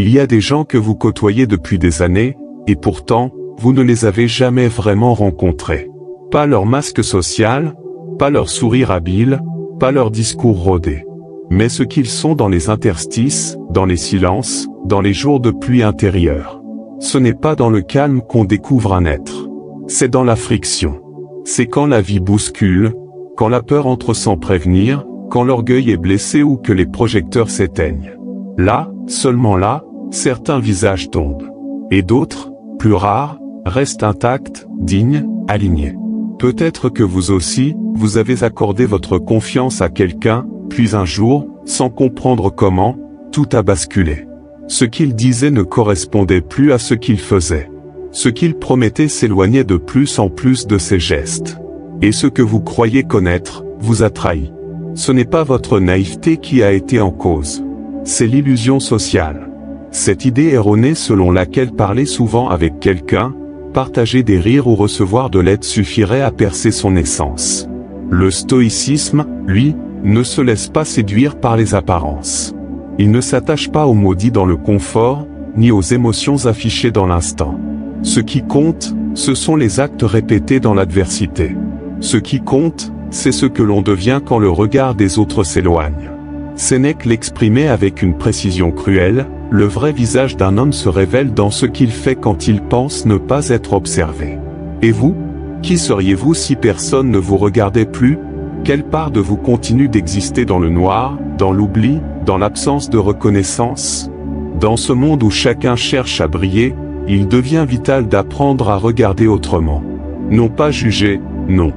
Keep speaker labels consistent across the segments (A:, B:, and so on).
A: Il y a des gens que vous côtoyez depuis des années, et pourtant, vous ne les avez jamais vraiment rencontrés. Pas leur masque social, pas leur sourire habile, pas leur discours rodé. Mais ce qu'ils sont dans les interstices, dans les silences, dans les jours de pluie intérieure. Ce n'est pas dans le calme qu'on découvre un être. C'est dans la friction. C'est quand la vie bouscule, quand la peur entre sans prévenir, quand l'orgueil est blessé ou que les projecteurs s'éteignent. Là, seulement là, certains visages tombent. Et d'autres, plus rares, restent intacts, dignes, alignés. Peut-être que vous aussi, vous avez accordé votre confiance à quelqu'un, puis un jour, sans comprendre comment, tout a basculé. Ce qu'il disait ne correspondait plus à ce qu'il faisait. Ce qu'il promettait s'éloignait de plus en plus de ses gestes. Et ce que vous croyez connaître, vous a trahi. Ce n'est pas votre naïveté qui a été en cause. C'est l'illusion sociale. Cette idée erronée selon laquelle parler souvent avec quelqu'un, partager des rires ou recevoir de l'aide suffirait à percer son essence. Le stoïcisme, lui, ne se laisse pas séduire par les apparences. Il ne s'attache pas aux maudits dans le confort, ni aux émotions affichées dans l'instant. Ce qui compte, ce sont les actes répétés dans l'adversité. Ce qui compte, c'est ce que l'on devient quand le regard des autres s'éloigne. Sénèque l'exprimait avec une précision cruelle, le vrai visage d'un homme se révèle dans ce qu'il fait quand il pense ne pas être observé. Et vous? Qui seriez-vous si personne ne vous regardait plus? Quelle part de vous continue d'exister dans le noir, dans l'oubli, dans l'absence de reconnaissance? Dans ce monde où chacun cherche à briller, il devient vital d'apprendre à regarder autrement. Non pas juger, non.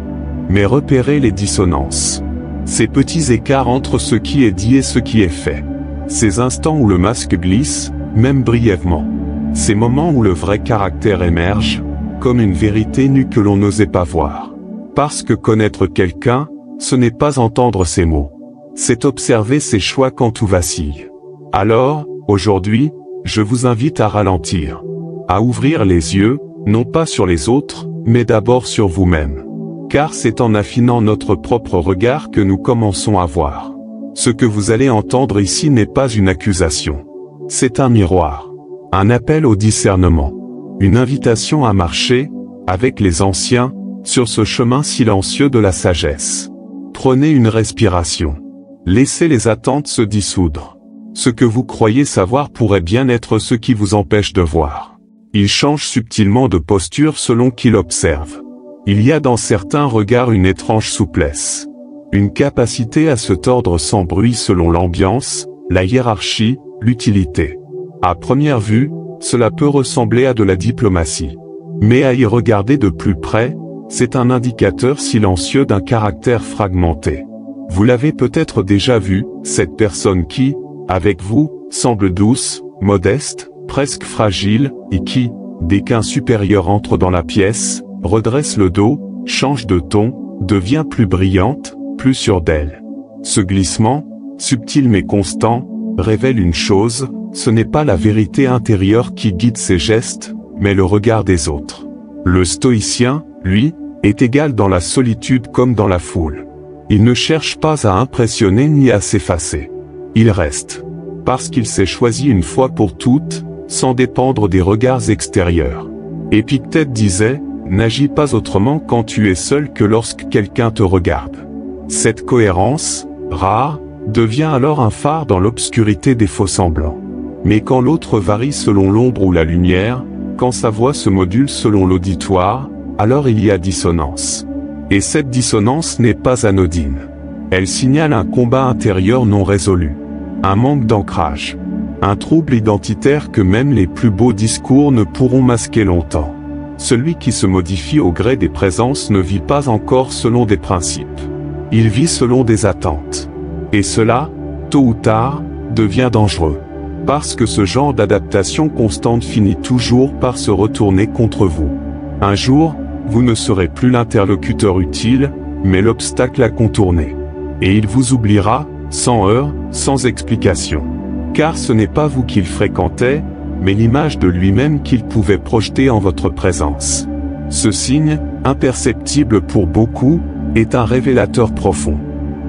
A: Mais repérer les dissonances. Ces petits écarts entre ce qui est dit et ce qui est fait. Ces instants où le masque glisse, même brièvement. Ces moments où le vrai caractère émerge, comme une vérité nue que l'on n'osait pas voir. Parce que connaître quelqu'un, ce n'est pas entendre ses mots. C'est observer ses choix quand tout vacille. Alors, aujourd'hui, je vous invite à ralentir. À ouvrir les yeux, non pas sur les autres, mais d'abord sur vous-même. Car c'est en affinant notre propre regard que nous commençons à voir. Ce que vous allez entendre ici n'est pas une accusation. C'est un miroir. Un appel au discernement. Une invitation à marcher, avec les anciens, sur ce chemin silencieux de la sagesse. Prenez une respiration. Laissez les attentes se dissoudre. Ce que vous croyez savoir pourrait bien être ce qui vous empêche de voir. Il change subtilement de posture selon qu'il observe. Il y a dans certains regards une étrange souplesse. Une capacité à se tordre sans bruit selon l'ambiance, la hiérarchie, l'utilité. À première vue, cela peut ressembler à de la diplomatie. Mais à y regarder de plus près, c'est un indicateur silencieux d'un caractère fragmenté. Vous l'avez peut-être déjà vu, cette personne qui, avec vous, semble douce, modeste, presque fragile, et qui, dès qu'un supérieur entre dans la pièce, redresse le dos, change de ton, devient plus brillante, plus sûre d'elle. Ce glissement, subtil mais constant, révèle une chose, ce n'est pas la vérité intérieure qui guide ses gestes, mais le regard des autres. Le stoïcien, lui, est égal dans la solitude comme dans la foule. Il ne cherche pas à impressionner ni à s'effacer. Il reste. Parce qu'il s'est choisi une fois pour toutes, sans dépendre des regards extérieurs. Épictète disait, n'agis pas autrement quand tu es seul que lorsque quelqu'un te regarde. Cette cohérence, rare, devient alors un phare dans l'obscurité des faux-semblants. Mais quand l'autre varie selon l'ombre ou la lumière, quand sa voix se module selon l'auditoire, alors il y a dissonance. Et cette dissonance n'est pas anodine. Elle signale un combat intérieur non résolu. Un manque d'ancrage. Un trouble identitaire que même les plus beaux discours ne pourront masquer longtemps. Celui qui se modifie au gré des présences ne vit pas encore selon des principes. Il vit selon des attentes. Et cela, tôt ou tard, devient dangereux. Parce que ce genre d'adaptation constante finit toujours par se retourner contre vous. Un jour, vous ne serez plus l'interlocuteur utile, mais l'obstacle à contourner. Et il vous oubliera, sans heurts, sans explication. Car ce n'est pas vous qu'il fréquentait, mais l'image de lui-même qu'il pouvait projeter en votre présence. Ce signe, imperceptible pour beaucoup, est un révélateur profond.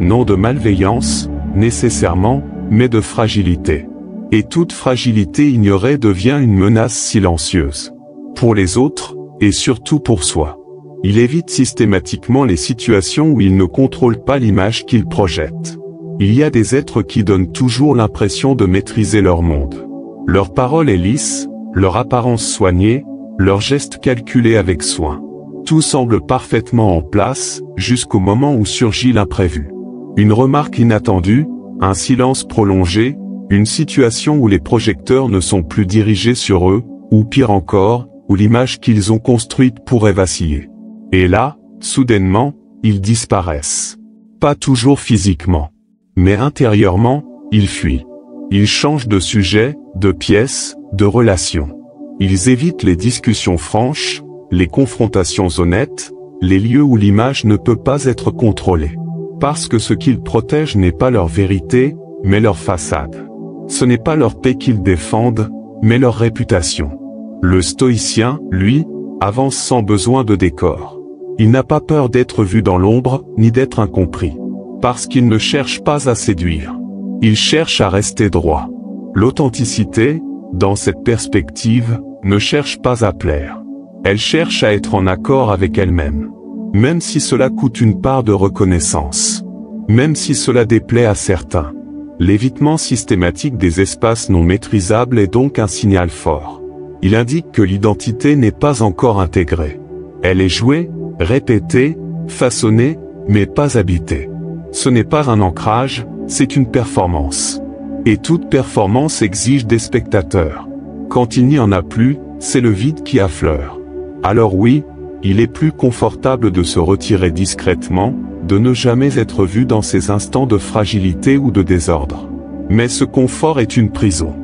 A: Non de malveillance, nécessairement, mais de fragilité. Et toute fragilité ignorée devient une menace silencieuse. Pour les autres, et surtout pour soi. Il évite systématiquement les situations où il ne contrôle pas l'image qu'il projette. Il y a des êtres qui donnent toujours l'impression de maîtriser leur monde. Leur parole est lisse, leur apparence soignée, leurs gestes calculés avec soin. Tout semble parfaitement en place, jusqu'au moment où surgit l'imprévu. Une remarque inattendue, un silence prolongé, une situation où les projecteurs ne sont plus dirigés sur eux, ou pire encore, où l'image qu'ils ont construite pourrait vaciller. Et là, soudainement, ils disparaissent. Pas toujours physiquement. Mais intérieurement, ils fuient. Ils changent de sujet, de pièce, de relation. Ils évitent les discussions franches, les confrontations honnêtes, les lieux où l'image ne peut pas être contrôlée. Parce que ce qu'ils protègent n'est pas leur vérité, mais leur façade. Ce n'est pas leur paix qu'ils défendent, mais leur réputation. Le stoïcien, lui, avance sans besoin de décor. Il n'a pas peur d'être vu dans l'ombre, ni d'être incompris. Parce qu'il ne cherche pas à séduire. Il cherche à rester droit. L'authenticité, dans cette perspective, ne cherche pas à plaire. Elle cherche à être en accord avec elle-même. Même si cela coûte une part de reconnaissance. Même si cela déplaît à certains. L'évitement systématique des espaces non maîtrisables est donc un signal fort. Il indique que l'identité n'est pas encore intégrée. Elle est jouée, répétée, façonnée, mais pas habitée. Ce n'est pas un ancrage, c'est une performance. Et toute performance exige des spectateurs. Quand il n'y en a plus, c'est le vide qui affleure. Alors oui, il est plus confortable de se retirer discrètement, de ne jamais être vu dans ces instants de fragilité ou de désordre. Mais ce confort est une prison.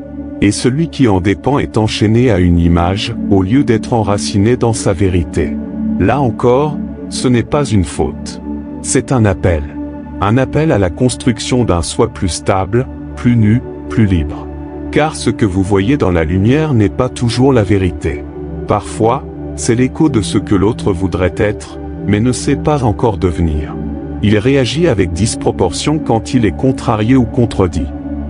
A: Et celui qui en dépend est enchaîné à une image, au lieu d'être enraciné dans sa vérité. Là encore, ce n'est pas une faute. C'est un appel. Un appel à la construction d'un soi plus stable, plus nu, plus libre. Car ce que vous voyez dans la lumière n'est pas toujours la vérité. Parfois, c'est l'écho de ce que l'autre voudrait être, mais ne sait pas encore devenir. Il réagit avec disproportion quand il est contrarié ou contredit.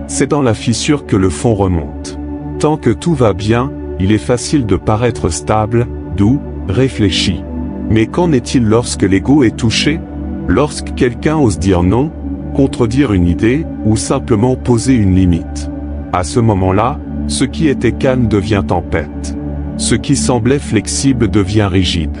A: C'est dans la fissure que le fond remonte. Tant que tout va bien, il est facile de paraître stable, doux, réfléchi. Mais qu'en est-il lorsque l'ego est touché? Lorsque quelqu'un ose dire non, contredire une idée, ou simplement poser une limite. À ce moment-là, ce qui était calme devient tempête. Ce qui semblait flexible devient rigide.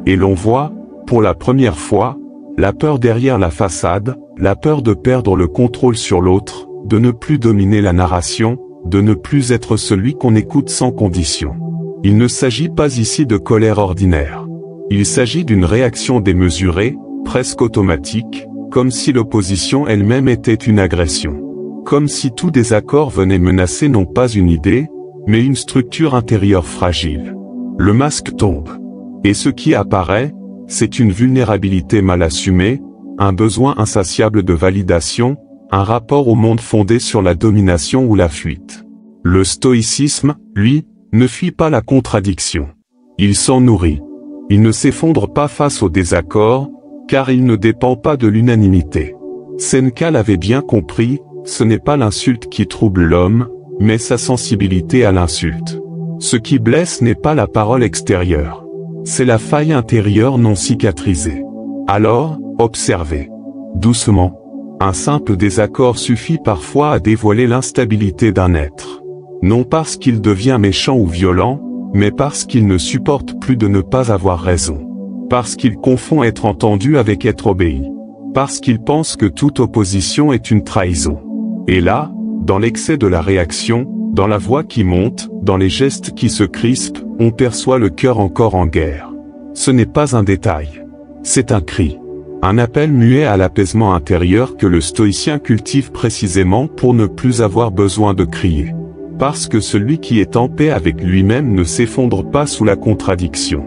A: Et l'on voit, pour la première fois, la peur derrière la façade, la peur de perdre le contrôle sur l'autre, de ne plus dominer la narration, de ne plus être celui qu'on écoute sans condition. Il ne s'agit pas ici de colère ordinaire. Il s'agit d'une réaction démesurée, presque automatique, comme si l'opposition elle-même était une agression. Comme si tout désaccord venait menacer non pas une idée, mais une structure intérieure fragile. Le masque tombe. Et ce qui apparaît, c'est une vulnérabilité mal assumée, un besoin insatiable de validation, un rapport au monde fondé sur la domination ou la fuite. Le stoïcisme, lui, ne fuit pas la contradiction. Il s'en nourrit. Il ne s'effondre pas face au désaccord, car il ne dépend pas de l'unanimité. Seneca l'avait bien compris, ce n'est pas l'insulte qui trouble l'homme, mais sa sensibilité à l'insulte. Ce qui blesse n'est pas la parole extérieure. C'est la faille intérieure non cicatrisée. Alors, observez. Doucement. Un simple désaccord suffit parfois à dévoiler l'instabilité d'un être. Non parce qu'il devient méchant ou violent, mais parce qu'il ne supporte plus de ne pas avoir raison. Parce qu'il confond être entendu avec être obéi. Parce qu'il pense que toute opposition est une trahison. Et là, dans l'excès de la réaction, dans la voix qui monte, dans les gestes qui se crispent, on perçoit le cœur encore en guerre. Ce n'est pas un détail. C'est un cri. Un appel muet à l'apaisement intérieur que le stoïcien cultive précisément pour ne plus avoir besoin de crier. Parce que celui qui est en paix avec lui-même ne s'effondre pas sous la contradiction.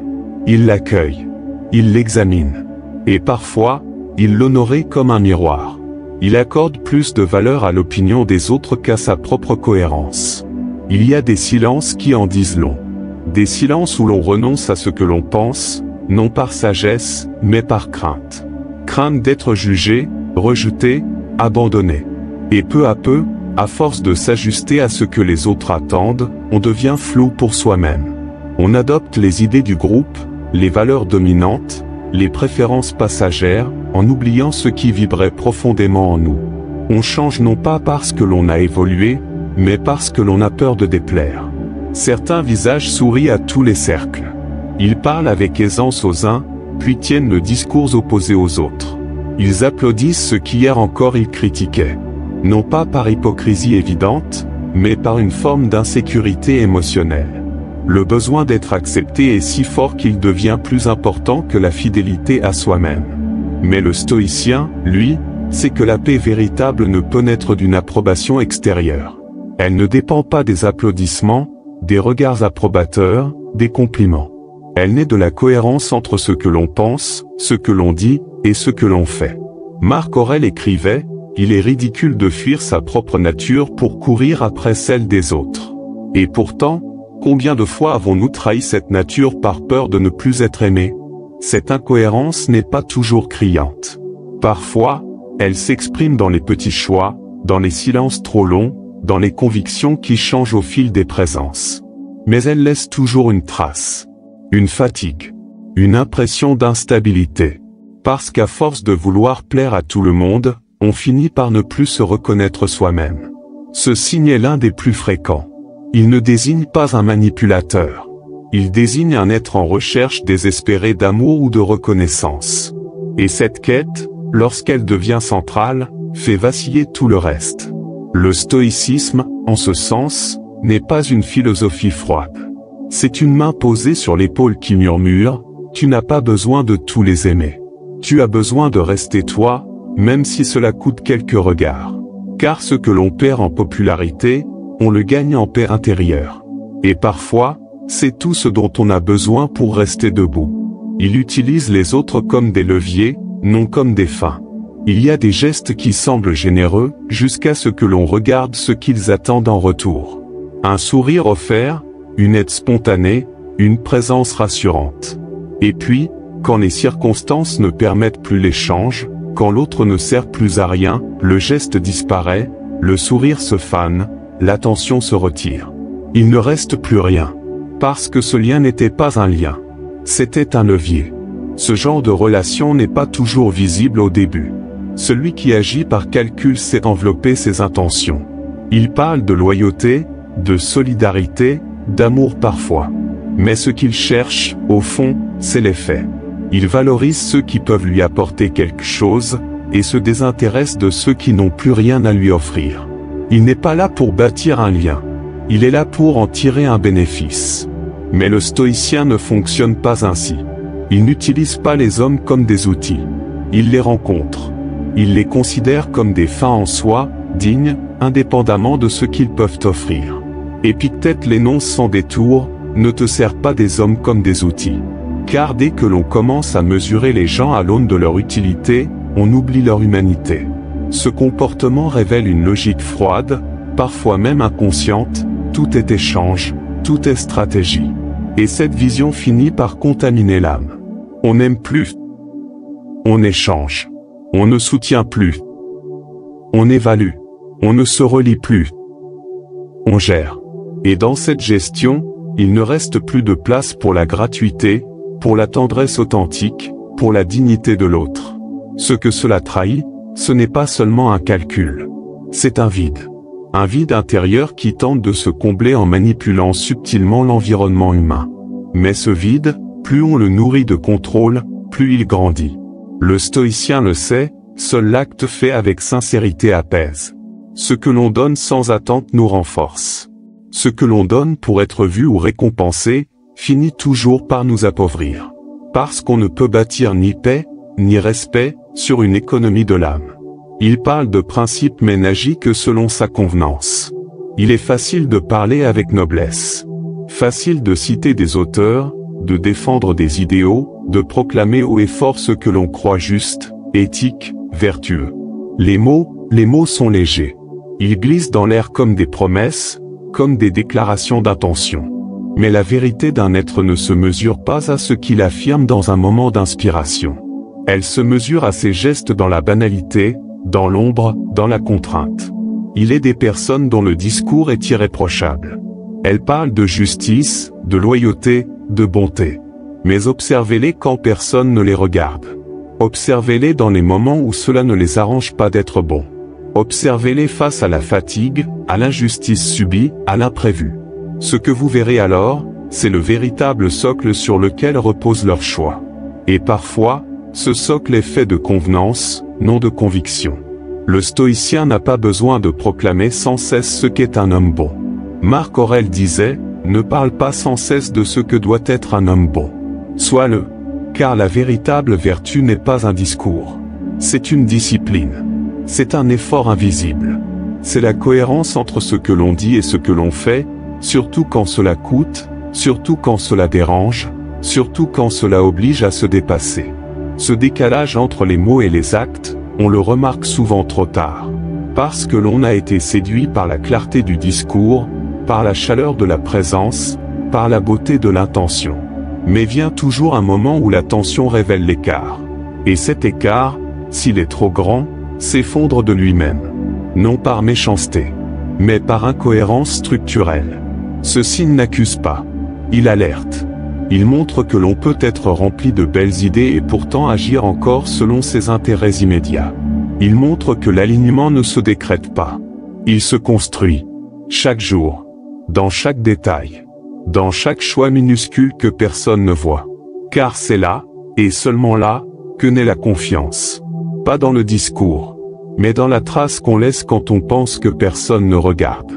A: Il l'accueille. Il l'examine. Et parfois, il l'honorait comme un miroir. Il accorde plus de valeur à l'opinion des autres qu'à sa propre cohérence. Il y a des silences qui en disent long. Des silences où l'on renonce à ce que l'on pense, non par sagesse, mais par crainte. Crainte d'être jugé, rejeté, abandonné. Et peu à peu, À force de s'ajuster à ce que les autres attendent, on devient flou pour soi-même. On adopte les idées du groupe, les valeurs dominantes, les préférences passagères, en oubliant ce qui vibrait profondément en nous. On change non pas parce que l'on a évolué, mais parce que l'on a peur de déplaire. Certains visages sourient à tous les cercles. Ils parlent avec aisance aux uns, puis tiennent le discours opposé aux autres. Ils applaudissent ce qu'hier encore ils critiquaient. Non pas par hypocrisie évidente, mais par une forme d'insécurité émotionnelle. Le besoin d'être accepté est si fort qu'il devient plus important que la fidélité à soi-même. Mais le stoïcien, lui, sait que la paix véritable ne peut naître d'une approbation extérieure. Elle ne dépend pas des applaudissements, des regards approbateurs, des compliments. Elle naît de la cohérence entre ce que l'on pense, ce que l'on dit, et ce que l'on fait. Marc Aurèle écrivait: « Il est ridicule de fuir sa propre nature pour courir après celle des autres. » Et pourtant, combien de fois avons-nous trahi cette nature par peur de ne plus être aimés? Cette incohérence n'est pas toujours criante. Parfois, elle s'exprime dans les petits choix, dans les silences trop longs, dans les convictions qui changent au fil des présences. Mais elle laisse toujours une trace, une fatigue, une impression d'instabilité. Parce qu'à force de vouloir plaire à tout le monde, on finit par ne plus se reconnaître soi-même. Ce signe est l'un des plus fréquents. Il ne désigne pas un manipulateur. Il désigne un être en recherche désespérée d'amour ou de reconnaissance. Et cette quête, lorsqu'elle devient centrale, fait vaciller tout le reste. Le stoïcisme, en ce sens, n'est pas une philosophie froide. C'est une main posée sur l'épaule qui murmure: « Tu n'as pas besoin de tous les aimer. Tu as besoin de rester toi, même si cela coûte quelques regards. Car ce que l'on perd en popularité, on le gagne en paix intérieure. Et parfois, c'est tout ce dont on a besoin pour rester debout. » Il utilise les autres comme des leviers, non comme des fins. Il y a des gestes qui semblent généreux, jusqu'à ce que l'on regarde ce qu'ils attendent en retour. Un sourire offert, une aide spontanée, une présence rassurante. Et puis, quand les circonstances ne permettent plus l'échange, quand l'autre ne sert plus à rien, le geste disparaît, le sourire se fane, l'attention se retire. Il ne reste plus rien. Parce que ce lien n'était pas un lien. C'était un levier. Ce genre de relation n'est pas toujours visible au début. Celui qui agit par calcul sait envelopper ses intentions. Il parle de loyauté, de solidarité, d'amour parfois. Mais ce qu'il cherche, au fond, c'est les faits. Il valorise ceux qui peuvent lui apporter quelque chose, et se désintéresse de ceux qui n'ont plus rien à lui offrir. Il n'est pas là pour bâtir un lien. Il est là pour en tirer un bénéfice. Mais le stoïcien ne fonctionne pas ainsi. Il n'utilise pas les hommes comme des outils. Il les rencontre. Il les considère comme des fins en soi, dignes, indépendamment de ce qu'ils peuvent offrir. Épictète l'énonce sans détour: « Ne te sers pas des hommes comme des outils. » Car dès que l'on commence à mesurer les gens à l'aune de leur utilité, on oublie leur humanité. Ce comportement révèle une logique froide, parfois même inconsciente: tout est échange, tout est stratégie. Et cette vision finit par contaminer l'âme. On n'aime plus. On échange. On ne soutient plus. On évalue. On ne se relie plus. On gère. Et dans cette gestion, il ne reste plus de place pour la gratuité, pour la tendresse authentique, pour la dignité de l'autre. Ce que cela trahit, ce n'est pas seulement un calcul. C'est un vide. Un vide intérieur qui tente de se combler en manipulant subtilement l'environnement humain. Mais ce vide, plus on le nourrit de contrôle, plus il grandit. Le stoïcien le sait, seul l'acte fait avec sincérité apaise. Ce que l'on donne sans attente nous renforce. Ce que l'on donne pour être vu ou récompensé, finit toujours par nous appauvrir. Parce qu'on ne peut bâtir ni paix, ni respect, sur une économie de l'âme. Il parle de principes mais n'agit que selon sa convenance. Il est facile de parler avec noblesse. Facile de citer des auteurs, de défendre des idéaux, de proclamer haut et fort ce que l'on croit juste, éthique, vertueux. Les mots sont légers. Ils glissent dans l'air comme des promesses, comme des déclarations d'intention. Mais la vérité d'un être ne se mesure pas à ce qu'il affirme dans un moment d'inspiration. Elle se mesure à ses gestes dans la banalité, dans l'ombre, dans la contrainte. Il est des personnes dont le discours est irréprochable. Elles parlent de justice, de loyauté, de bonté. Mais observez-les quand personne ne les regarde. Observez-les dans les moments où cela ne les arrange pas d'être bons. Observez-les face à la fatigue, à l'injustice subie, à l'imprévu. Ce que vous verrez alors, c'est le véritable socle sur lequel repose leur choix. Et parfois, ce socle est fait de convenance, non de conviction. Le stoïcien n'a pas besoin de proclamer sans cesse ce qu'est un homme bon. Marc Aurèle disait, « Ne parle pas sans cesse de ce que doit être un homme bon. Sois-le. » Car la véritable vertu n'est pas un discours. C'est une discipline. C'est un effort invisible. C'est la cohérence entre ce que l'on dit et ce que l'on fait, surtout quand cela coûte, surtout quand cela dérange, surtout quand cela oblige à se dépasser. Ce décalage entre les mots et les actes, on le remarque souvent trop tard. Parce que l'on a été séduit par la clarté du discours, par la chaleur de la présence, par la beauté de l'intention. Mais vient toujours un moment où la tension révèle l'écart. Et cet écart, s'il est trop grand, s'effondre de lui-même. Non par méchanceté, mais par incohérence structurelle. Ce signe n'accuse pas. Il alerte. Il montre que l'on peut être rempli de belles idées et pourtant agir encore selon ses intérêts immédiats. Il montre que l'alignement ne se décrète pas. Il se construit. Chaque jour. Dans chaque détail. Dans chaque choix minuscule que personne ne voit. Car c'est là, et seulement là, que naît la confiance. Pas dans le discours, mais dans la trace qu'on laisse quand on pense que personne ne regarde.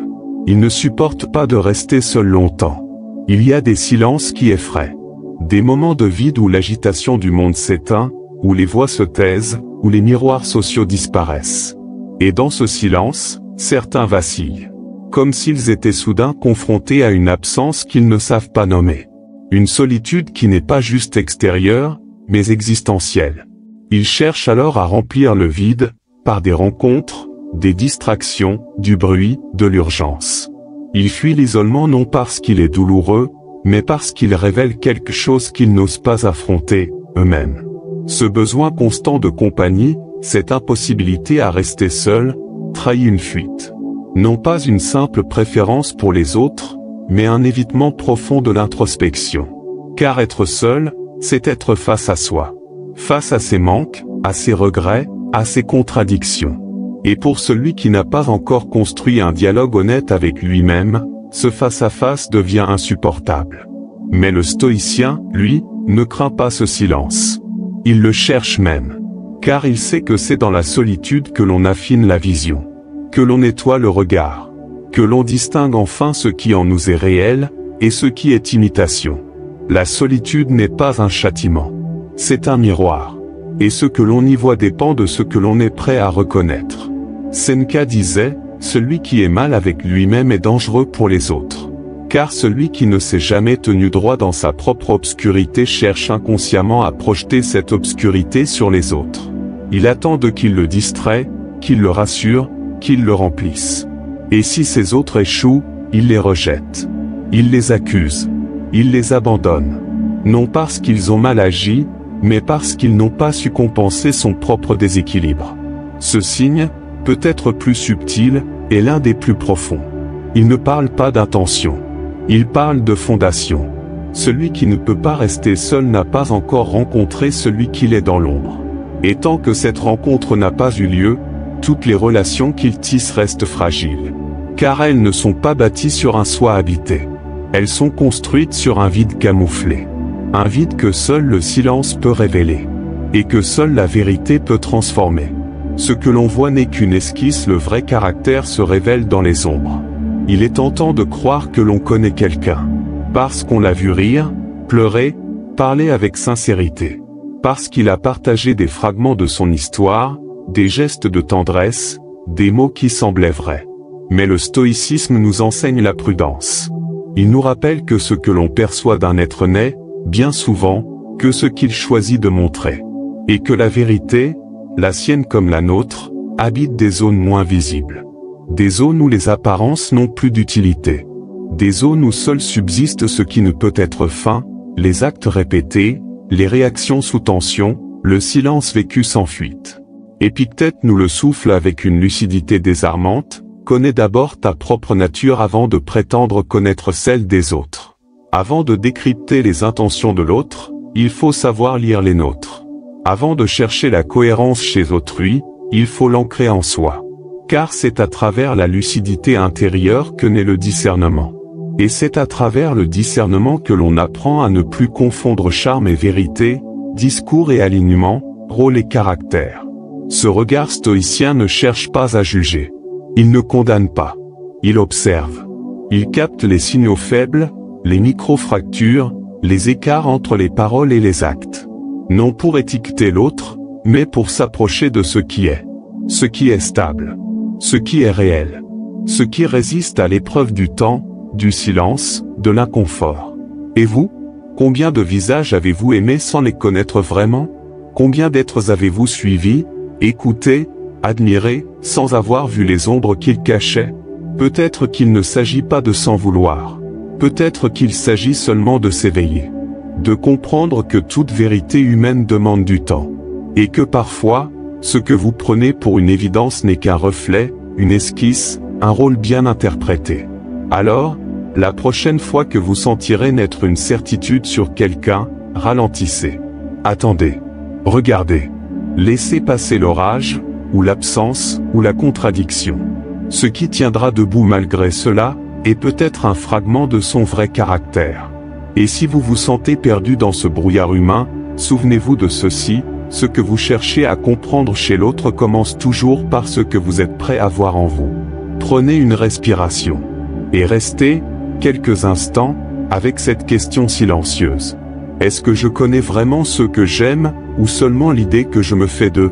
A: Il ne supporte pas de rester seul longtemps. Il y a des silences qui effraient. Des moments de vide où l'agitation du monde s'éteint, où les voix se taisent, où les miroirs sociaux disparaissent. Et dans ce silence, certains vacillent. Comme s'ils étaient soudain confrontés à une absence qu'ils ne savent pas nommer. Une solitude qui n'est pas juste extérieure, mais existentielle. Ils cherchent alors à remplir le vide, par des rencontres, des distractions, du bruit, de l'urgence. Ils fuient l'isolement non parce qu'il est douloureux, mais parce qu'il révèle quelque chose qu'ils n'osent pas affronter, eux-mêmes. Ce besoin constant de compagnie, cette impossibilité à rester seul, trahit une fuite. Non pas une simple préférence pour les autres, mais un évitement profond de l'introspection. Car être seul, c'est être face à soi. Face à ses manques, à ses regrets, à ses contradictions. Et pour celui qui n'a pas encore construit un dialogue honnête avec lui-même, ce face-à-face devient insupportable. Mais le stoïcien, lui, ne craint pas ce silence. Il le cherche même. Car il sait que c'est dans la solitude que l'on affine la vision. Que l'on nettoie le regard. Que l'on distingue enfin ce qui en nous est réel, et ce qui est imitation. La solitude n'est pas un châtiment. C'est un miroir. Et ce que l'on y voit dépend de ce que l'on est prêt à reconnaître. Seneca disait, « Celui qui est mal avec lui-même est dangereux pour les autres. » Car celui qui ne s'est jamais tenu droit dans sa propre obscurité cherche inconsciemment à projeter cette obscurité sur les autres. Il attend de qu'ils le distraient, qu'ils le rassurent, qu'ils le remplissent. Et si ces autres échouent, il les rejette. Il les accuse. Il les abandonne. Non parce qu'ils ont mal agi, mais parce qu'ils n'ont pas su compenser son propre déséquilibre. Ce signe, peut-être plus subtil, est l'un des plus profonds. Il ne parle pas d'intention. Il parle de fondation. Celui qui ne peut pas rester seul n'a pas encore rencontré celui qu'il est dans l'ombre. Et tant que cette rencontre n'a pas eu lieu, toutes les relations qu'il tisse restent fragiles. Car elles ne sont pas bâties sur un soi habité. Elles sont construites sur un vide camouflé. Un vide que seul le silence peut révéler. Et que seule la vérité peut transformer. Ce que l'on voit n'est qu'une esquisse, le vrai caractère se révèle dans les ombres. Il est tentant de croire que l'on connaît quelqu'un. Parce qu'on l'a vu rire, pleurer, parler avec sincérité. Parce qu'il a partagé des fragments de son histoire, des gestes de tendresse, des mots qui semblaient vrais. Mais le stoïcisme nous enseigne la prudence. Il nous rappelle que ce que l'on perçoit d'un être n'est, bien souvent, que ce qu'il choisit de montrer. Et que la vérité, la sienne comme la nôtre, habite des zones moins visibles. Des zones où les apparences n'ont plus d'utilité. Des zones où seul subsiste ce qui ne peut être feint, les actes répétés, les réactions sous tension, le silence vécu sans fuite. Épictète nous le souffle avec une lucidité désarmante, connais d'abord ta propre nature avant de prétendre connaître celle des autres. Avant de décrypter les intentions de l'autre, il faut savoir lire les nôtres. Avant de chercher la cohérence chez autrui, il faut l'ancrer en soi. Car c'est à travers la lucidité intérieure que naît le discernement. Et c'est à travers le discernement que l'on apprend à ne plus confondre charme et vérité, discours et alignement, rôle et caractère. Ce regard stoïcien ne cherche pas à juger. Il ne condamne pas. Il observe. Il capte les signaux faibles, les micro-fractures, les écarts entre les paroles et les actes. Non pour étiqueter l'autre, mais pour s'approcher de ce qui est stable, ce qui est réel, ce qui résiste à l'épreuve du temps, du silence, de l'inconfort. Et vous, combien de visages avez-vous aimés sans les connaître vraiment? Combien d'êtres avez-vous suivis, écoutés, admirés, sans avoir vu les ombres qu'ils cachaient? Peut-être qu'il ne s'agit pas de s'en vouloir. Peut-être qu'il s'agit seulement de s'éveiller. De comprendre que toute vérité humaine demande du temps. Et que parfois, ce que vous prenez pour une évidence n'est qu'un reflet, une esquisse, un rôle bien interprété. Alors, la prochaine fois que vous sentirez naître une certitude sur quelqu'un, ralentissez. Attendez. Regardez. Laissez passer l'orage, ou l'absence, ou la contradiction. Ce qui tiendra debout malgré cela, est peut-être un fragment de son vrai caractère. Et si vous vous sentez perdu dans ce brouillard humain, souvenez-vous de ceci, ce que vous cherchez à comprendre chez l'autre commence toujours par ce que vous êtes prêt à voir en vous. Prenez une respiration. Et restez, quelques instants, avec cette question silencieuse. Est-ce que je connais vraiment ceux que j'aime, ou seulement l'idée que je me fais d'eux ?